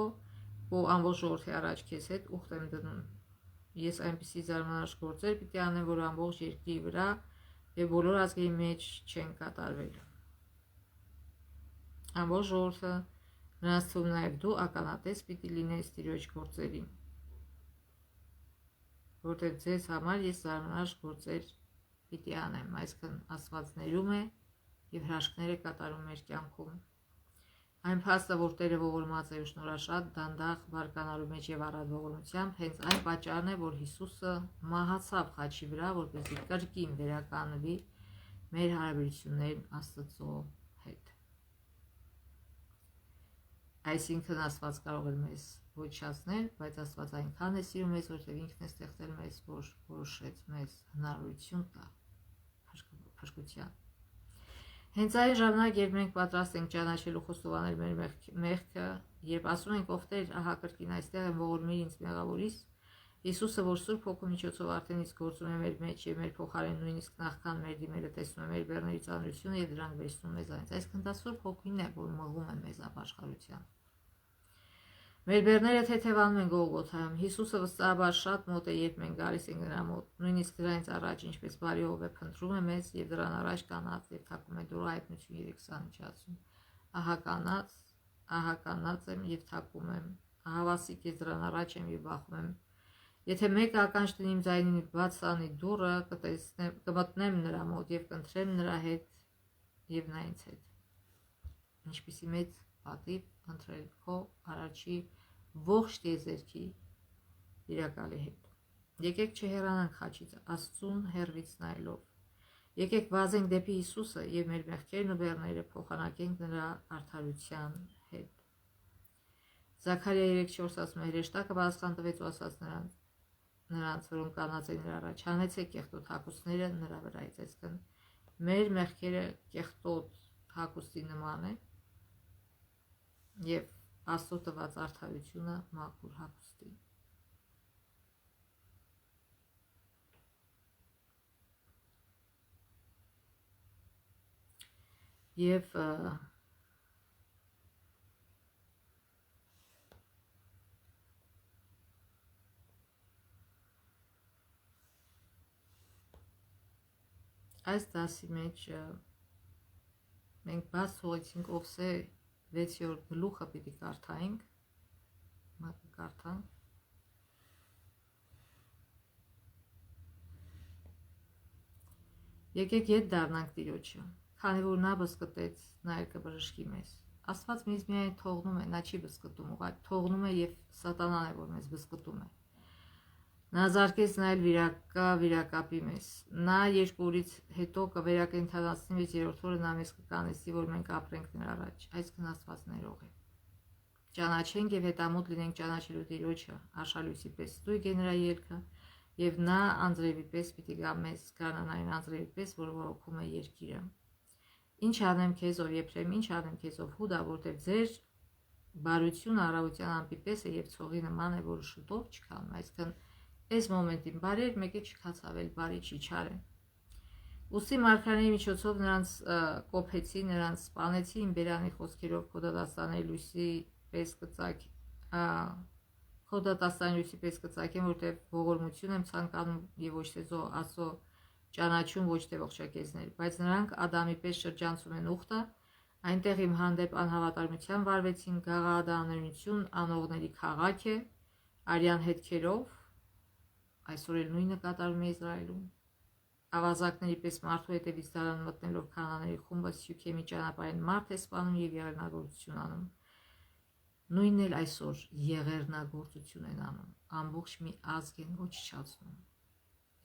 ու ամբողջ ժողովրդի առաջ քեզ հետ ուխտ եմ դնում։ Ես այնպիսի զարմանալի գործեր պիտի անեմ, որ ամբողջ երկրի վրա եւ բոլոր ազգերի մեջ չեն կատարվել։ Ամբողջ ժողովուրդը նրանց թվում նաեւ դու ականատես պիտի լինես Տիրոջ գործերին, որտեղ ձեզ համար ես զարմանալի գործեր պիտի անեմ, այսինքն Աստված ներում է եւ հրաշքներ է կատարում մեր կյանքում։ Այն փաստը, որ Տերը ողորմած է ու շնորհաշատ, դանդաղ բարկանալու մեջ եւ առատ ողորմությամբ, հենց այն պատճառն է, որ Հիսուսը մահացավ խաչի վրա, որպեսզի կրկին վերականգնվի մեր հարաբերություններն Աստծո հետ։ Այսինքն Աստված կարող է մեզ ոչնչացնել, բայց Աստված այնքան է սիրում մեզ, որտեղ ինքն է ստեղծել մեզ, որ որոշեց մեզ հնարավորություն տա փրկության։ Հենց այն ժամանակ, երբ մենք պատրաստ ենք ճանաչել ու խոստովանել մեր մեղքը, երբ ասում ենք ով Տեր, ահա կրկին այստեղ եմ, ողորմիր ինձ մեղավորիս, Հիսուսը, որ Սուրբ Հոգու միջոցով արդեն իսկ գործում է մեր մեջ եւ մեր փոխարեն նույնիսկ նախքան մեր դիմելը տեսնում է մեր բեռների ծանրությունը եւ դրանք վերցնում մեզանից, այսինքն դա Սուրբ Հոգին է, որ մղում է մեզ ապաշխարության։ Մեր բեռները թեթևանում են Գողգոթայում։ Հիսուսը վստահաբար շատ մոտ է, երբ մենք գալիս ենք նրա մոտ, նույնիսկ դրանից առաջ, ինչպես բարի ով է փնտրում է մեզ եւ դրան առաջ կանած եւ թակում է դուռը հայտնություն 3:20-ում։ Ահա կանած եմ եւ թակում եմ, ահա վասիկ ես դրան առաջ եմ եւ բախում եմ։ Եթե մեկը ականջ տնի իմ ձայնին բաց անի դուռը, կմտնեմ նրա մոտ եւ կընտրեմ նրա հետ եւ նա ինձ հետ։ Ինչպիսի մեծ պատիվ ընտրել քո առաջի ողջ տիեզերքի իրակալի հետ։ Եկեք չհեռանանք խաչից, Աստծուն հեռվից նայելով։ Եկեք վազենք դեպի Հիսուսը եւ մեր մեղքերն ու բեռները փոխանակենք նրա արդարության հետ։ Զաքարիա 3:4 ասում է. հրեշտակը պատասխան տվեց ու ասաց նրանց, որոնք կանած են նրա առաջ, հանեցեք կեղտոտ հագուստները նրա վրայից, այսինքն մեր մեղքերը կեղտոտ հագուստի նման է եւ Աստծո տված արդարությունը մաքուր հագուստի։ Եվ այս դասի մեջ մենք բաց թողեցինք Ովսե 6-րդ գլուխը պիտի կարդայինք, մակը կարդանք։ Եկեք ետ դառնանք Տիրոջը, քանի որ նա բզկտեց, նա էլ կբժշկի մեզ։ Աստված մեզ միայն թողնում է, նա չի բզկտում, ուղղակի թողնում է եւ սատանան է, որ մեզ բզկտում է։ Նա զարկեց, նա էլ վիրակապի մեզ։ Նա երկու օրից հետո կվերակենդանացնի մեզ, երրորդ օրը նա մեզ կկանեցի, որ մենք ապրենք նրա առաջ, այսինքն Աստված ներող է։ Ճանաչենք եւ հետամուտ լինենք ճանաչելու Տիրոջը, արշալույսի պես ստույգ է նրա ելքը, եւ նա անձրևի պես պիտի գա մեզ, գարնանային անձրևի պես, որ ողոքում է երկիրը։ Ինչ անեմ քեզ, ով Եփրեմ, ինչ անեմ քեզ, ով Հուդա, որտեղ ձեր բարությունը առավոտյան ամպի պես է եւ ցողի նման է, որ շուտով չքանում, այսինքն այս մոմենտին բարեր մեկը չքացավել, բարի չի չարեն։ Ուստի մարգարեների միջոցով նրանց կոփեցի, նրանց սպանեցի իմ բերանի խոսքերով, քո դատաստանի լույսի պես կծակեմ, որտեղ ողորմություն եմ ցանկանում եւ ոչ թե Աստծո ճանաչում, ոչ թե ողջակեզներ, բայց նրանք Ադամի պես շրջանցում են ուխտը, այնտեղ իմ հանդեպ անհավատարմության վարվեցին, գաղափարաներություն անողների քաղաք է, արյան հետքերով, այսօր էլ նույնը կատարում է Իսրայելում։ Ավազակների պես մարդու հետևից դարան մտնելով քանաների խումբը Սյուքեմի ճանապարհին մարդ է սպանում եւ եղեռնագործություն անում։ Նույնն էլ այսօր եղեռնագործություն են անում, ամբողջ մի ազգ են ոչնչացնում։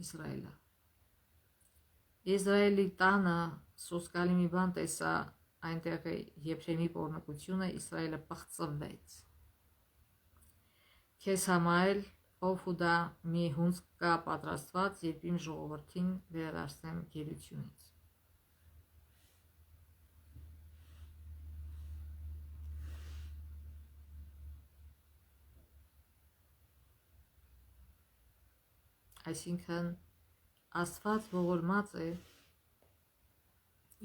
Իսրայելը։ Իսրայելի տանը սոսկալի մի բան տեսա, այնտեղ է Եփրեմի պոռնկությունը, Իսրայելը պղծվեց։ Քեզ համար ով Հուդա մի հունձ կա պատրաստված, երբ իմ ժողովրդին վերադարձնեմ գերությունից։ Այսինքն Աստված ողորմած է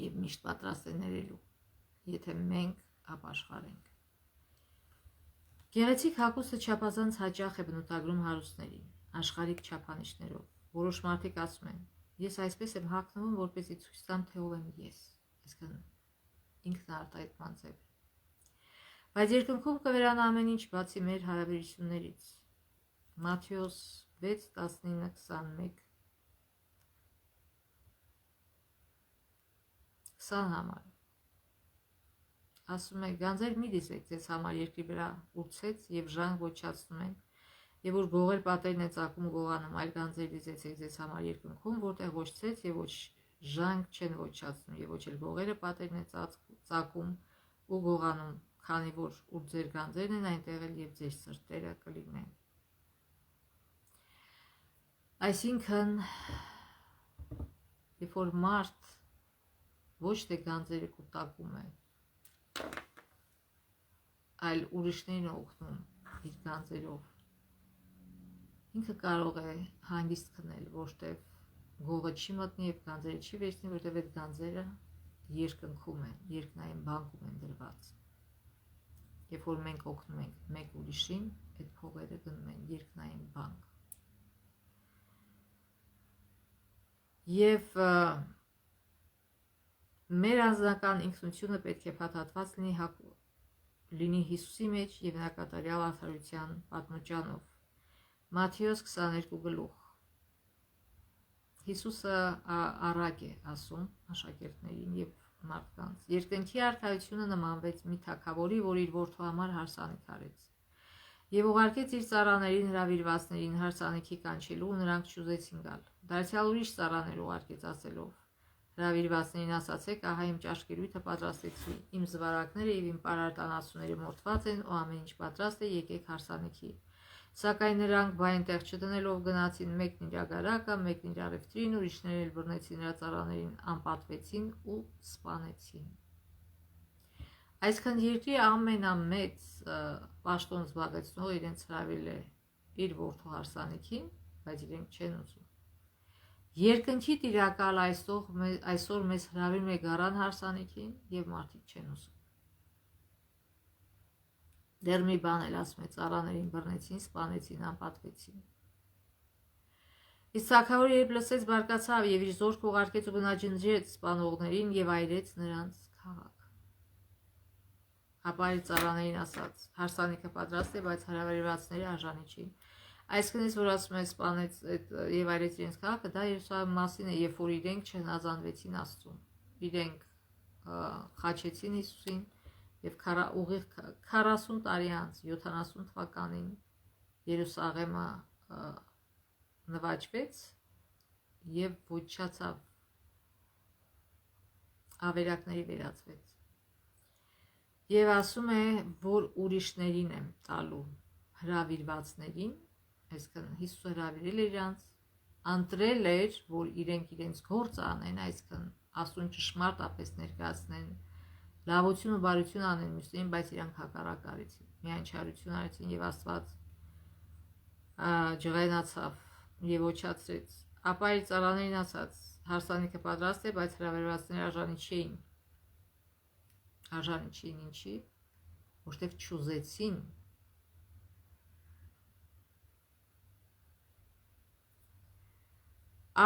եւ միշտ պատրաստ է ներելու, եթե մենք ապաշխարենք։ Գեղեցիկ հագուստը չափազանց հաճախ է բնութագրում հարուստներին, աշխարհիկ չափանիշներով։ Որոշ մարդիկ ասում են. ես այսպես եմ հագնվում, որպեսզի ցույց տամ, թե ով եմ ես, այսինքն ինքնարտահայտման ձև։ Բայց երկնքում կվերանա ամեն ինչ բացի մեր հարաբերություններից։ Մատթեոս 6:19-21 20 համար ասում է. գանձեր մի դիսեք ձեզ համար երկրի վրա ուրցեց եւ ժանգ ոչացնում են, եւ որ գողեր պատերն է ծակում գողանում, այլ գանձեր դիզեցեք ձեզ համար երկնքում, որտեղ ոչ ցեց եւ ոչ ժանգ չեն ոչացնում, եւ ոչ էլ գողերը պատերն է ծակում ու գողանում, քանի որ ուր ձեր գանձերն են, այնտեղ էլ եւ ձեր սրտերը կլինեն։ Այսինքն, երբ որ մարդ ոչ թե գանձերը կուտակում է, այլ ուրիշներին օգնում իր գանձերով, ինքը կարող է հանգիստ քնել, որտեղ գողը չի մտնի եւ գանձերը չի վերցնի, որտեղ այդ գանձերը երկնքում են, երկնային բանկում են դրված։ Երբ որ մենք օգնում ենք մեկ ուրիշին, այդ փողերը գնում են երկնային բանկ։ Եվ մեր անձնական ինքնությունը պետք է փաթաթված լինի Հիսուսի մեջ եւ նրա կատարյալ արդարության պատմուճանով։ Մատթեոս 22 գլուխ։ Հիսուսը առակ է ասում աշակերտներին եւ մարդկանց։ Երկնքի արդարությունը նմանվեց մի թագավորի, որ իր որդու համար հարսանիք արեց եւ ուղարկեց իր ծառաներին հրավիրվածներին հարսանիքի կանչելու, ու նրանք չուզեցին գալ։ Դարձյալ ուրիշ ծառաներ ուղարկեց ասելով. հրավիրվածներին ասացեք, ահա իմ ճաշկերույթը պատրաստեցի, իմ զվարակները եւ իմ պարարտանացուները մորթված են, ու ամեն ինչ պատրաստ է, եկեք հարսանիքի։ Սակայն նրանք բայն տեղ չդնելով գնացին, մեկն իր ագարակը, մեկն իր առևտրին, ուրիշները էլ բռնեցին նրա ծառաներին, անպատվեցին ու սպանեցին։ Այսքան երկրի ամենամեծ պաշտոն զբաղեցնող իրենց հրավիրել է իր որդու հարսանիքին, բայց իրենք չեն ուզում։ Երկնքի տիրակալ այսօր մեզ հրավիրում է գարան հարսանիքին եւ մարդիկ չեն ուզում։ Դեռ մի բան էլ ասում է, ծառաներին բռնեցին, սպանեցին, անպատվեցին։ Իսկ թագավորը երբ լսեց, բարկացավ եւ իր զորքը ուղարկեց ու բնաջնջեց սպանողներին եւ այրեց նրանց քաղաք։ Ապա իր ծառաներին ասաց. հարսանիքը պատրաստ է, բայց հրավիրվածները արժանի չեն։ Այսինքն, որ ասում է սպանեց եւ այրեց իրենց քաղաքը, դա Երուսաղեմի մասին է, երբ որ իրենք չհնազանդվեցին Աստծուն։ Իրենք խաչեցին Հիսուսին եւ ուղիղ 40 տարի անց 70 թվականին Երուսաղեմը նվաճվեց եւ ոչնչացավ, ավերակների վերածվեց։ Եվ ասում է, որ ուրիշներին եմ տալու հրավիրվածներին, այսինքն Հիսուսը հրավիրել էր իրանց, ընտրել էր, որ իրենք իրենց գործը անեն, այսինքն Աստծուն ճշմարտապես ներկայացնեն, լավություն ու բարություն անեն մյուսներին, բայց իրանք հակառակ արեցին, միայն չարություն արեցին եւ Աստված ջղայնացավ եւ ոչացրեց։ Ապա իր ծառաներին ասաց. հարսանիքը պատրաստ է, բայց հրավիրվածները արժանի չէին։ Արժանի չէին ինչի, որտեղ չուզեցին։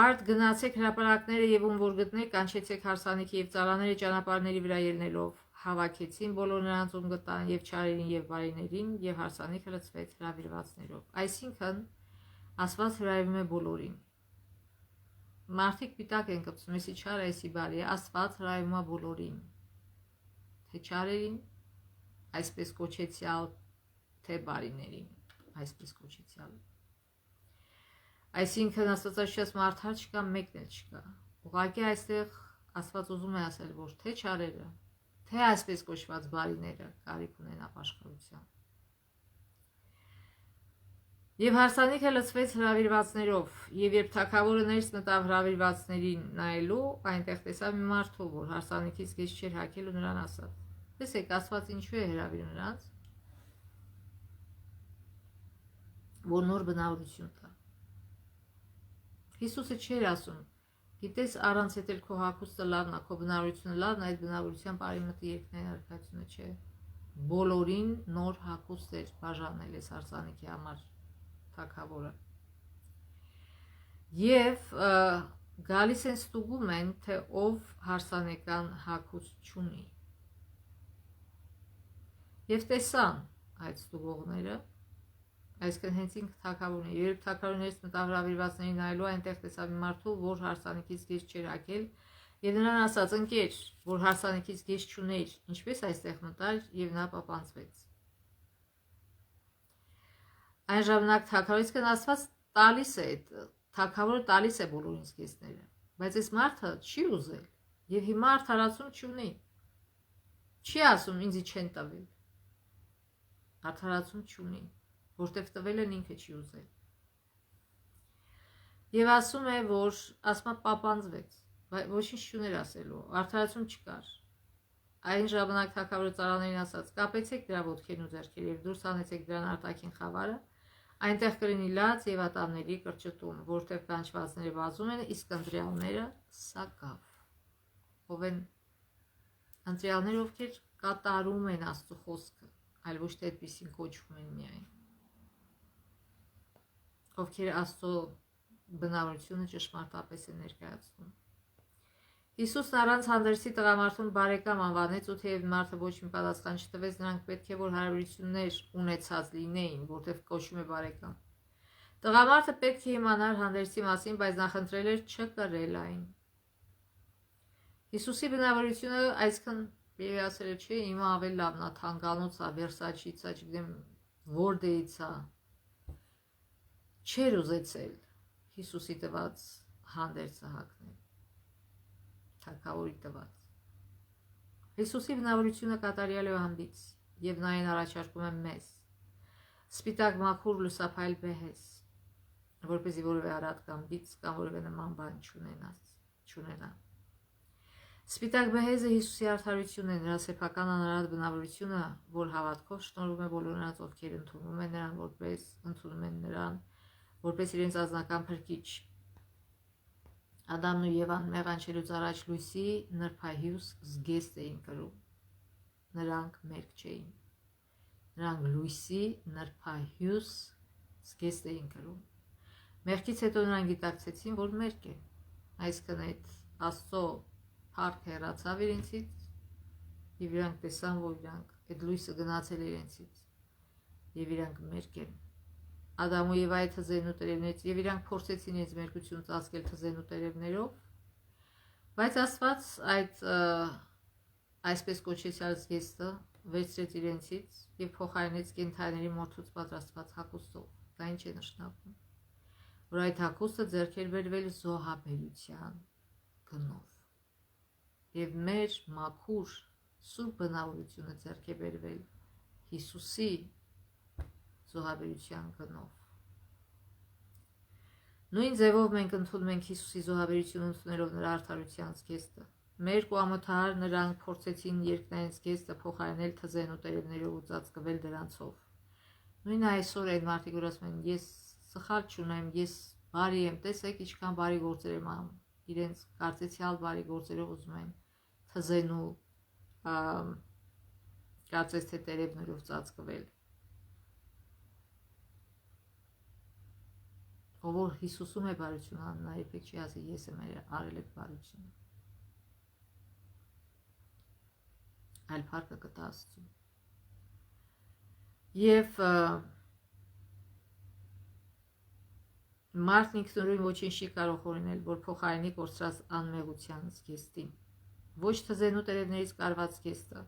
Արդ գնացեք հրապարակները եւ ում որ գտնեք, կանչեցեք հարսանիքի, եւ ծառաները ճանապարհների վրա ելնելով հավաքեցին բոլոր նրանց ում գտան, եւ չարերին եւ բարիներին, եւ հարսանիքը լցվեց հրավիրվածներով։ Այսինքն Աստված հրավիրում է բոլորին։ Մարդիկ պիտակ են կպցում, էսի չար, էսի բարի է, Աստված հրավիրում է բոլորին։ Թե չարերին, այսպես կոչեցյալ, թե բարիներին, այսպես կոչեցյալ։ Այսինքն Աստվածաշունչում արդար չկա, մեկն էլ չկա։ Ուղղակի այստեղ Աստված ուզում է ասել, որ թե չարերը, թե այսպես կոչված բարիները կարիք ունեն ապաշխարության։ Եվ հարսանիքը լցվեց հրավիրվածներով, եւ երբ թագավորը ներս մտավ հրավիրվածներին նայելու, այնտեղ տեսավ մի մարդու, որ հարսանիքից գեշ չէր հագել ու նրան ասաց. տեսեք, Աստված ինչու է հրավիրում նրանց, որ նոր բնավորություն տա։ Հիսուսը չէր ասում, գիտես, առանց հետ էլ քո հագուստը լավն է, քո բնավորությունը լավն է, այդ բնավորության բարիմտի երկնային արքայությունը չէ։ Բոլորին նոր հագուստ էր բաժանել այս հարսանիքի համար թագավորը։ Եվ գալիս են ստուգում են, թե ով հարսանեկան հագուստ չունի։ Եվ տեսան այդ ստուգողները, այսինքն հենց ինքը թագավորն է։ Երբ թագավորներից մտավ հրավիրվածներին նայելու, այնտեղ տեսավ մի մարդու, որ հարսանիքից գեշ չէր հագել, եւ նրան ասաց. ընկեր, որ հարսանիքից գեշ չուներ, ինչպես այստեղ մտար, եւ նա պապանձվեց։ Այն ժամանակ թագավորից կնասված տալիս է, թագավորը տալիս է բոլորին զգեստները, բայց այս մարդը չի ուզել եւ հիմա արդարացում չունի։ Չի ասում ինձ չեն տվել։ Արդարացում չունի, որտեղ տվել են ինքը չի ուզել։ Եվ ասում է, որ ասում է պապանձվեց, բայց ոչինչ չուներ ասելու, արդարացում չկար։ Այն ժամանակ թագավորը ծառաներին ասաց. կապեցեք դրա ոտքերն ու ձեռքերը եւ դուրս հանեցեք դրան արտաքին խավարը, Այնտեղ կլինի լաց եւ ատամների կրճտում, որտեղ կանչվածները վազում են, իսկ ընտրյալները սակավ։ Ով են ընտրյալները, ովքեր կատարում են Աստծո խոսքը, այլ ոչ թե այդպեսին կոչվում են միայն, ովքեր Աստծո բնավորությունը ճշմարտապես են ներկայացնում։ Հիսուսն առանց հանդերձի տղամարդուն բարեկամ անվանեց, ու թեև մարդը ոչ մի պատասխան չտվեց, նրանք պետք է որ հարաբերություններ ունեցած լինեին, որտեղ կոչվում է բարեկամ։ Տղամարդը պետք է իմանար հանդերձի մասին, բայց նա խնդրել էր չկրել այն։ Հիսուսի բնավորությունը այսքան երասել չէ, իմը ավելի լավն է, թանգանոց է, Վերսաչից է, չգիտեմ որտեղից է։ Չէր ուզեցել Հիսուսի տված հանդերձը հագնել, թագավորի տված։ Հիսուսի բնավորությունը կատարյալ է հանդից, եւ նա այն առաջարկում է մեզ։ Սպիտակ մաքուր լուսափայլ բեհես, որպեսզի որևէ արատ կամ բիծ կամ որևէ նման բան չունենա։ Սպիտակ բեհեզը Հիսուսի արդարությունն է, նրա սեփական անարատ բնավորությունը, որ հավատքով շնորհվում է բոլոր նրանց, ովքեր ընդունում են նրան, որպես իրենց անձնական փրկիչ։ Ադամն ու Եվան մեղանչելուց առաջ լույսի նրբահյուս զգեստ էին կրում։ Նրանք մերկ չէին։ Նրանք լույսի նրբահյուս զգեստ էին կրում։ Մեղքից հետո նրանք գիտակցեցին, որ մերկ են։ Այսինքն այդ Աստծո փառքը հեռացավ իրենցից, եւ իրանք տեսան, որ իրանք այդ լույսը գնացել է իրենցից, եւ իրանք մերկ են։ Ադամու եւ այդ թզենու տերևներից, եւ իրանք փորձեցին իրենց մերկությունը ծածկել թզենու տերևներով, բայց Աստված այդ այսպես կոչեցյալ զգեստը վերցրեց իրենցից եւ փոխարինեց կենդանիների մորթուց պատրաստված հագուստով։ Դա ինչ է նշանակում, որ այդ հագուստը ձեռք էր բերվել զոհաբերության գնով, եւ մեր մաքուր սուրբ բնավորությունը ձեռք է բերվել Հիսուսի զոհաբերության գնով։ Նույն ձևով մենք ընդունում ենք Հիսուսի զոհաբերությունը ընդունելով նրա արդարության զգեստը։ Մեր կողմաթար նրանք փորձեցին երկնային զգեստը փոխարինել թզենու տերևներով ու ծածկվել դրանցով։ Նույն այսօր այն մարդիկ, որ ասում են, ես սխալ չունեմ, ես բարի եմ, տեսեք ինչքան բարի գործեր եմ անում, իրենց կարծեցյալ բարի գործերով ուզում են թզենու կարծես թե տերևներով ծածկվել։ Ով որ Հիսուսում է բարություն անում, նա երբեք չի ասի ես եմ արել այդ բարությունը, այլ փառքը կտա Աստծուն։ Եվ մարդն ինքնուրույն ոչինչ չի կարող օրինել, որ փոխարինի կորցրած անմեղության զգեստին, ոչ թզենու տերևներից կարված զգեստը,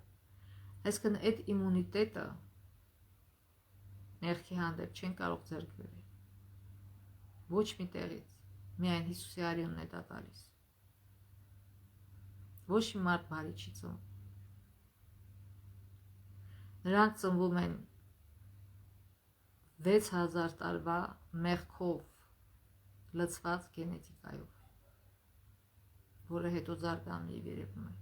այսինքն այդ իմունիտետը մեղքի հանդեպ չեն կարող ձեռք բերել, ոչ մի տեղից, միայն Հիսուսի արյունն է դա տալիս։ Ոչ մի մարդ բարի չի ծնվում։ Նրանք ծնվում են 6000 տարվա մեղքով լցված գենետիկայով, որը հետո զարգանում եւ երևում է։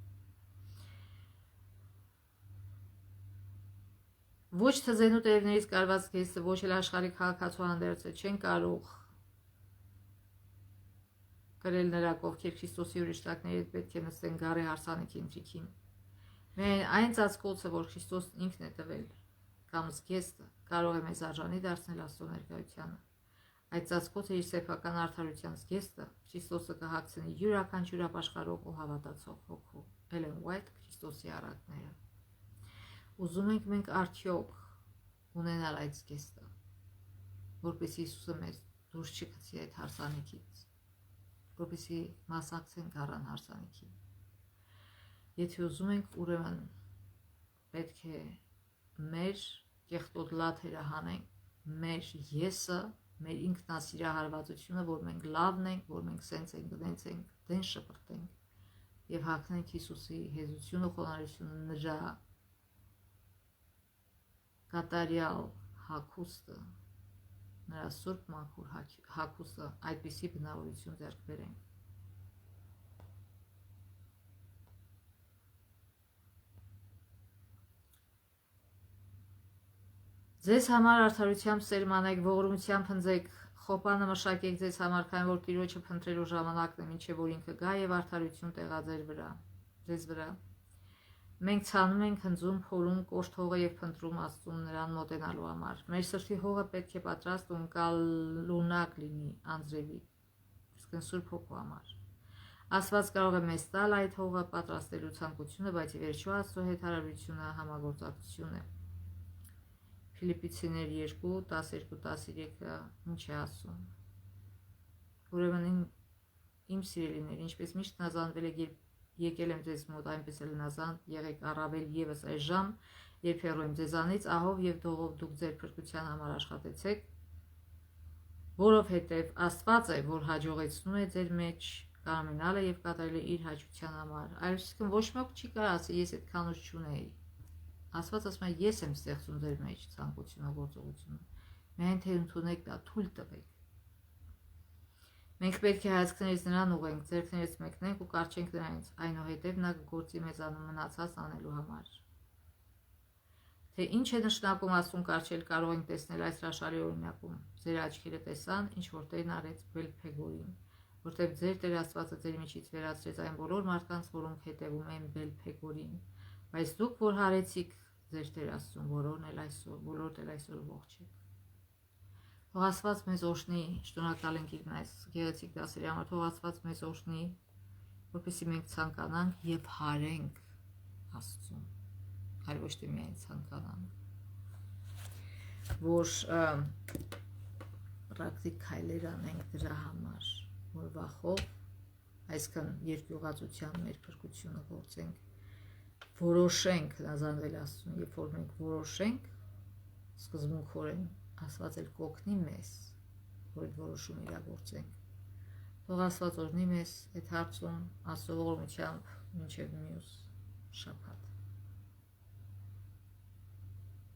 Ոչ թզենու տերևներից կարված զգեստը, ոչ էլ աշխարհի քաղաքացու հանդերձը չեն կարող կրել նրանք, ովքեր Քրիստոսի հրեշտակների հետ պետք է նստեն գառի հարսանիքի ընթրիքին։ Միայն այն ծածկոցը, որ Քրիստոսն ինքն է տվել, կամ զգեստը, կարող է մեզ արժանի դարձնել Աստծո ներկայությանը։ Այդ ծածկոցը իր սեփական արդարության զգեստը Քրիստոսը կհագցնի յուրաքանչյուր ապաշխարող ու հավատացող հոգու։ Էլեն Ուայթ, Քրիստոսի առակները։ Ուզում ենք մենք արդյոք ունենալ այդ զգեստը, որպեսզի Հիսուսը մեզ դուրս չգցի այդ հարսանիքից, որպեսզի մասնակցենք առան հարսանիքին։ Եթե ուզում ենք, ուրեմն պետք է մեր կեղտոտ լաթերը հանենք, մեր եսը, մեր ինքնասիրահարվածությունը, որ մենք լավն ենք, որ մենք սենց ենք, դենց ենք, դեն շպրտենք եւ հագնենք Հիսուսի հեզությունը, խոնարհությունը, նրա կատարյալ հագուստը, նրա սուրբ մաքուր հագուստը, այդպիսի բնավորություն ձեռք բերենք։ Ձեզ համար արդարությամբ սերմանեք, ողորմությամբ հնձեք, խոպանը մշակեք ձեզ համար, քանի որ Տիրոջը փնտրելու ժամանակն է, մինչև որ ինքը գա եւ արդարություն տեղա ձեզ վրա։ Մենք ցանում ենք հնձում, փորում, կոշտ հողը եւ փնտրում Աստծուն նրան մոտենալու համար։ Մեր սրտի հողը պետք է պատրաստ ու կալունակ լինի անձրևի, իսկ Սուրբ Հոգու համար։ Աստված կարող է մեզ տալ այդ հողը պատրաստելու ցանկությունը, բայց ի վերջո Աստծո հետ հարաբերությունը համագործակցություն է։ Ֆիլիպպեցիներ 2:12-13-ը ինչ է ասում։ Ուրեմն իմ սիրելիներ, ինչպես միշտ հնազանդվել եք, եկել եմ ձեզ մոտ, այնպես էլ հնազանդ եղեք առավել եւս այժմ, երբ հեռու եմ ձեզանից, ահով եւ դողով դուք ձեր փրկության համար աշխատեցեք, որովհետեւ Աստված է, որ հաջողեցնում է ձեր մեջ կարմենալը եւ կատարել է իր հաճության համար։ Այսինքն ոչ մեկ չի կարող ասել ես այդքան ուժ չունեի։ Աստված ասում է ես եմ ստեղծում ձեր մեջ ցանկությունը, գործողությունը։ Միայն թե ընդունեք դա, թույլ տվեք։ Մենք պետք է հայացքներից նրան ուղենք, ձեռքներից մեկնենք ու կարճենք նրանից, այնուհետև նա կգործի մեզանում մնացած անելու համար։ Թե ինչ է նշանակում Աստծուն կարճել, կարող ենք տեսնել այս հրաշալի օրինակում։ Ձեր աչքերը տեսան, ինչ որ Տերն արեց Բելփեգորին, որտեղ ձեր Տեր Աստվածը ձեր միջից վերացրեց այն բոլոր մարդկանց, որոնք հետևում են Բելփեգորին, բայց դուք որ հարեցիք ձեր Տեր Աստծուն, բոլորդ էլ այսօր ողջ եք։ Թող Աստված մեզ օժնի, շնորհակալ ենք իր այս գեղեցիկ դասերի համար, թող Աստված մեզ օժնի, որպեսզի մենք ցանկանանք եւ հարենք Աստծուն, այլ ոչ թե միայն ցանկանանք, որ պրակտիկ քայլեր անենք դրա համար, որ վախով, այսքան երկյուղածությամբ մեր փրկությունը գործենք, որոշենք հնազանդվել Աստծուն, երբ որ մենք որոշենք սկզբունքորեն, Աստված էլ կօգնի մեզ, որ այդ որոշումը իրագործենք։ Թող Աստված օրհնի մեզ այդ հարցում Աստծո ողորմությամբ մինչև մյուս շաբաթ։